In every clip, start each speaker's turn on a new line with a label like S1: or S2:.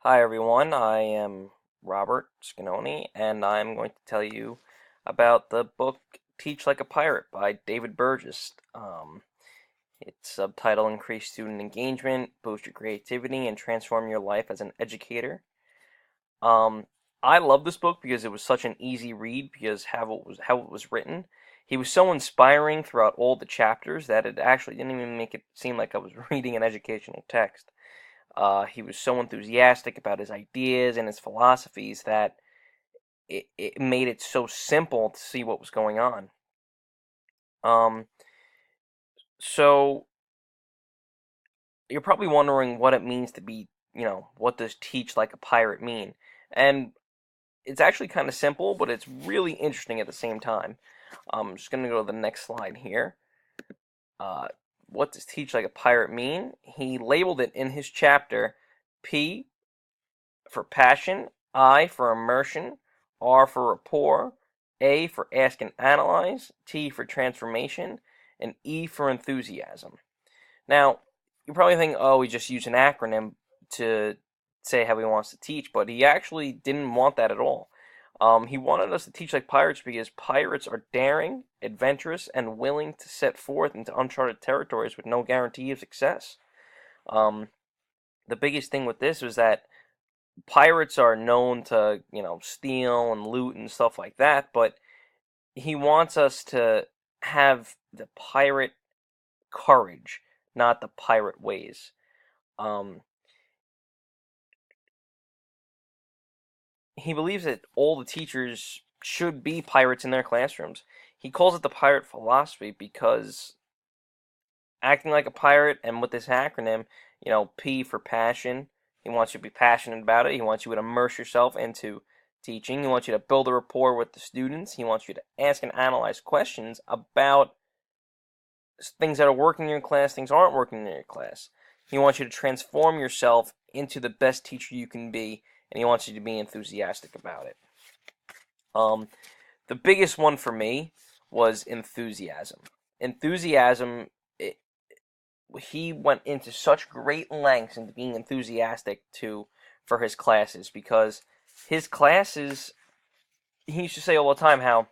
S1: Hi everyone, I am Robert Scanoni, and I'm going to tell you about the book Teach Like a Pirate by David Burgess. Its subtitle Increase Student Engagement, Boost Your Creativity, and Transform Your Life as an Educator. Um, I love this book because it was such an easy read because how it was written. He was so inspiring throughout all the chapters that it actually didn't even make it seem like I was reading an educational text. He was so enthusiastic about his ideas and his philosophies that it made it so simple to see what was going on. Um, so you're probably wondering what it means to be, what does teach like a pirate mean? And it's actually kind of simple, but it's really interesting at the same time. I'm just going to go to the next slide here. Uh, what does teach like a pirate mean? He labeled it in his chapter P for passion, I for immersion, R for rapport, A for ask and analyze, T for transformation, and E for enthusiasm. Now, you probably think, oh, he just used an acronym to say how he wants to teach, but he actually didn't want that at all. He wanted us to teach like pirates because pirates are daring, adventurous, and willing to set forth into uncharted territories with no guarantee of success. Um, the biggest thing with this was that pirates are known to, steal and loot and stuff like that, but he wants us to have the pirate courage, not the pirate ways. Um, he believes that all the teachers should be pirates in their classrooms. He calls it the pirate philosophy because acting like a pirate, and with this acronym, P for passion. He wants you to be passionate about it. He wants you to immerse yourself into teaching. He wants you to build a rapport with the students. He wants you to ask and analyze questions about things that are working in your class, things aren't working in your class. He wants you to transform yourself into the best teacher you can be, and he wants you to be enthusiastic about it. Um, the biggest one for me was enthusiasm. Enthusiasm, he went into such great lengths into being enthusiastic for his classes because his classes, he used to say all the time how,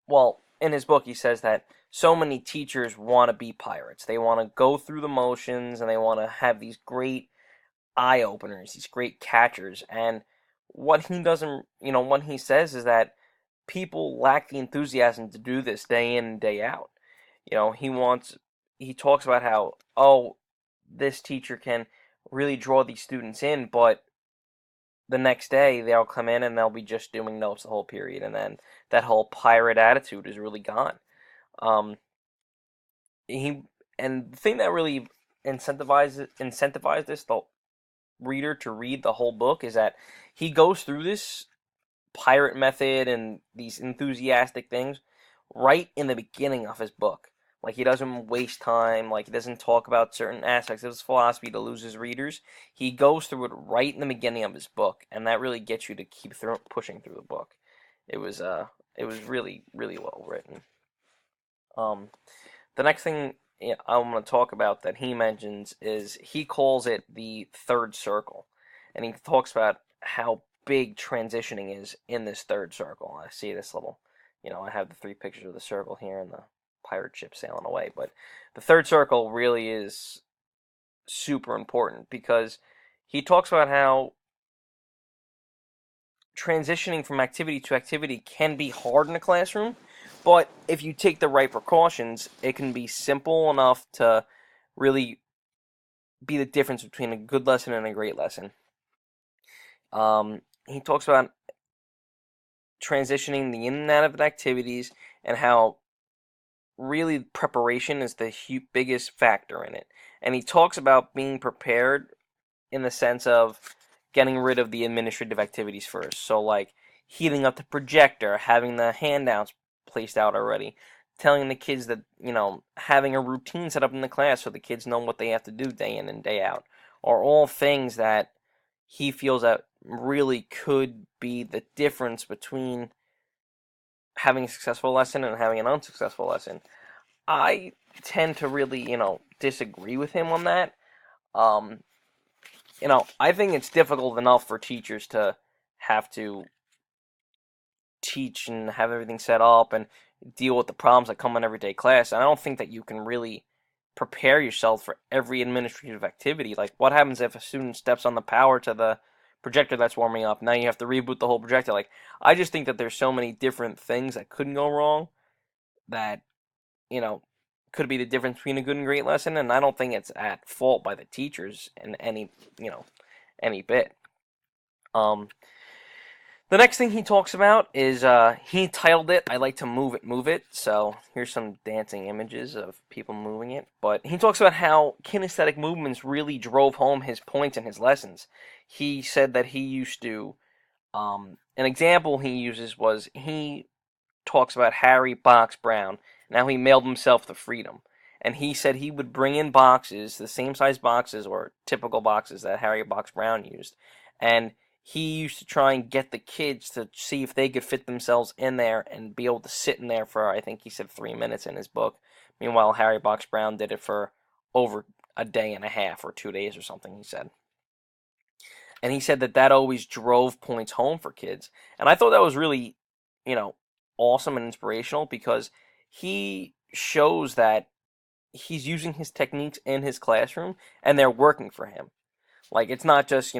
S1: well, in his book he says that so many teachers want to be pirates. They want to go through the motions and they want to have these great eye openers, these great catchers. And what he doesn't, what he says is that people lack the enthusiasm to do this day in and day out. He talks about how, oh, this teacher can really draw these students in, but the next day they'll come in and they'll be just doing notes the whole period, and then that whole pirate attitude is really gone. Um, he and the thing that really incentivized this the reader to read the whole book is that he goes through this pirate method and these enthusiastic things right in the beginning of his book. Like he doesn't waste time. Like he doesn't talk about certain aspects of his philosophy to lose his readers. He goes through it right in the beginning of his book, and that really gets you to keep pushing through the book. It was it was really really well written. Um, the next thing I'm going to talk about that he mentions is he calls it the third circle, and he talks about how big transitioning is in this third circle. I see this little, I have the three pictures of the circle here and the pirate ship sailing away, but the third circle really is super important because he talks about how transitioning from activity to activity can be hard in a classroom, but if you take the right precautions, it can be simple enough to really be the difference between a good lesson and a great lesson. He talks about transitioning the in and out of activities and how really preparation is the biggest factor in it. And he talks about being prepared in the sense of getting rid of the administrative activities first. So, like heating up the projector, having the handouts placed out already, telling the kids that, having a routine set up in the class so the kids know what they have to do day in and day out, are all things that he feels that really could be the difference between having a successful lesson and having an unsuccessful lesson. I tend to really, disagree with him on that. Um, I think it's difficult enough for teachers to have to teach and have everything set up and deal with the problems that come in everyday class. And I don't think that you can really prepare yourself for every administrative activity. Like, what happens if a student steps on the power to the projector that's warming up? Now you have to reboot the whole projector. Like, I just think that there's so many different things that couldn't go wrong that, you know, could be the difference between a good and great lesson. And I don't think it's at fault by the teachers in any bit. Um, the next thing he talks about is he titled it "I Like to Move It, Move It." So here's some dancing images of people moving it. But he talks about how kinesthetic movements really drove home his points in his lessons. He said that he used to. An example he uses was he talks about Harry Box Brown. Now he mailed himself to freedom. And he said he would bring in boxes, the same size boxes or typical boxes that Harry Box Brown used. And he used to try and get the kids to see if they could fit themselves in there and be able to sit in there for, I think he said 3 minutes in his book. Meanwhile, Harry Box Brown did it for over a day and a half or 2 days or something, he said. And he said that that always drove points home for kids. And I thought that was really, you know, awesome and inspirational because he shows that he's using his techniques in his classroom and they're working for him. Like, it's not just,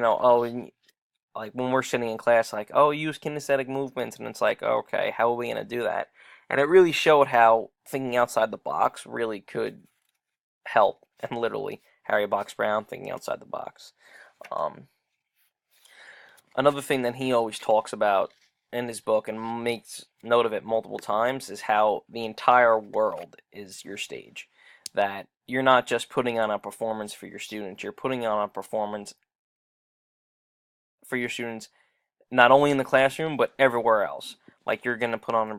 S1: like when we're sitting in class, like, oh, use kinesthetic movements, and it's like, okay, how are we going to do that? And it really showed how thinking outside the box really could help, and literally, Harry Box Brown thinking outside the box. Um, Another thing that he always talks about in his book and makes note of it multiple times is how the entire world is your stage. That you're not just putting on a performance for your students, you're putting on a performance for your students not only in the classroom but everywhere else. Like, you're going to put on a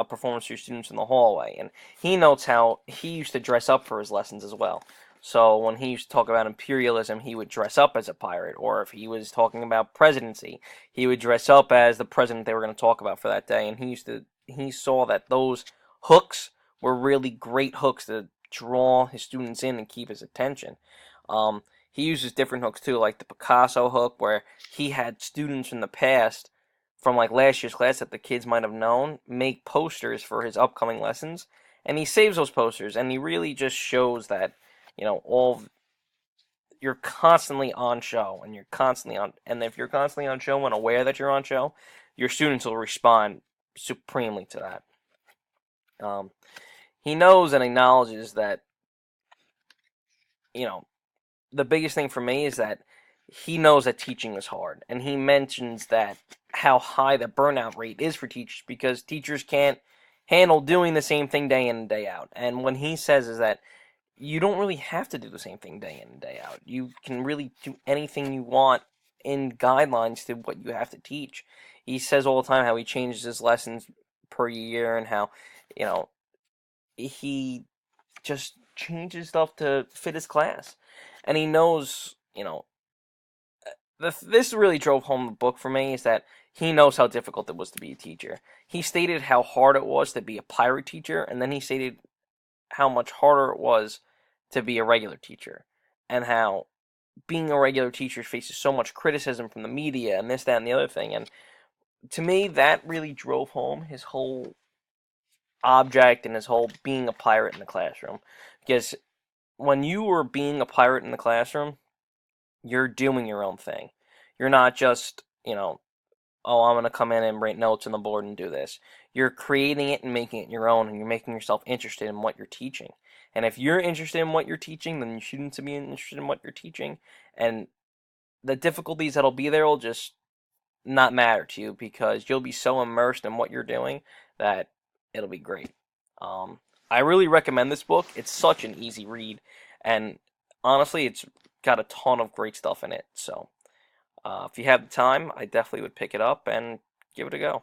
S1: performance for your students in the hallway. And he notes how he used to dress up for his lessons as well. So when he used to talk about imperialism, he would dress up as a pirate. Or if he was talking about presidency, he would dress up as the president they were going to talk about for that day. And he saw that those hooks were really great hooks to draw his students in and keep his attention. He uses different hooks too, like the Picasso hook, where he had students in the past from like last year's class that the kids might have known make posters for his upcoming lessons, and he saves those posters, and he really just shows that you're constantly on show, and if you're constantly on show and aware that you're on show, your students will respond supremely to that. He knows and acknowledges that the biggest thing for me is that he knows that teaching is hard, and he mentions that how high the burnout rate is for teachers because teachers can't handle doing the same thing day in and day out. And what he says is that you don't really have to do the same thing day in and day out. You can really do anything you want in guidelines to what you have to teach. He says all the time how he changes his lessons per year and how, he just changes stuff to fit his class. And he knows, this really drove home the book for me is that he knows how difficult it was to be a teacher. He stated how hard it was to be a pirate teacher, and then he stated how much harder it was to be a regular teacher, and how being a regular teacher faces so much criticism from the media and this, that, and the other thing. And to me, that really drove home his whole object and his whole being a pirate in the classroom. Because when you are being a pirate in the classroom, you're doing your own thing. You're not just, oh, I'm going to come in and write notes on the board and do this. You're creating it and making it your own, and you're making yourself interested in what you're teaching. And if you're interested in what you're teaching, then your students will be interested in what you're teaching. And the difficulties that'll be there will just not matter to you because you'll be so immersed in what you're doing that it'll be great. I really recommend this book. It's such an easy read, and honestly, it's got a ton of great stuff in it. So, if you have the time, I definitely would pick it up and give it a go.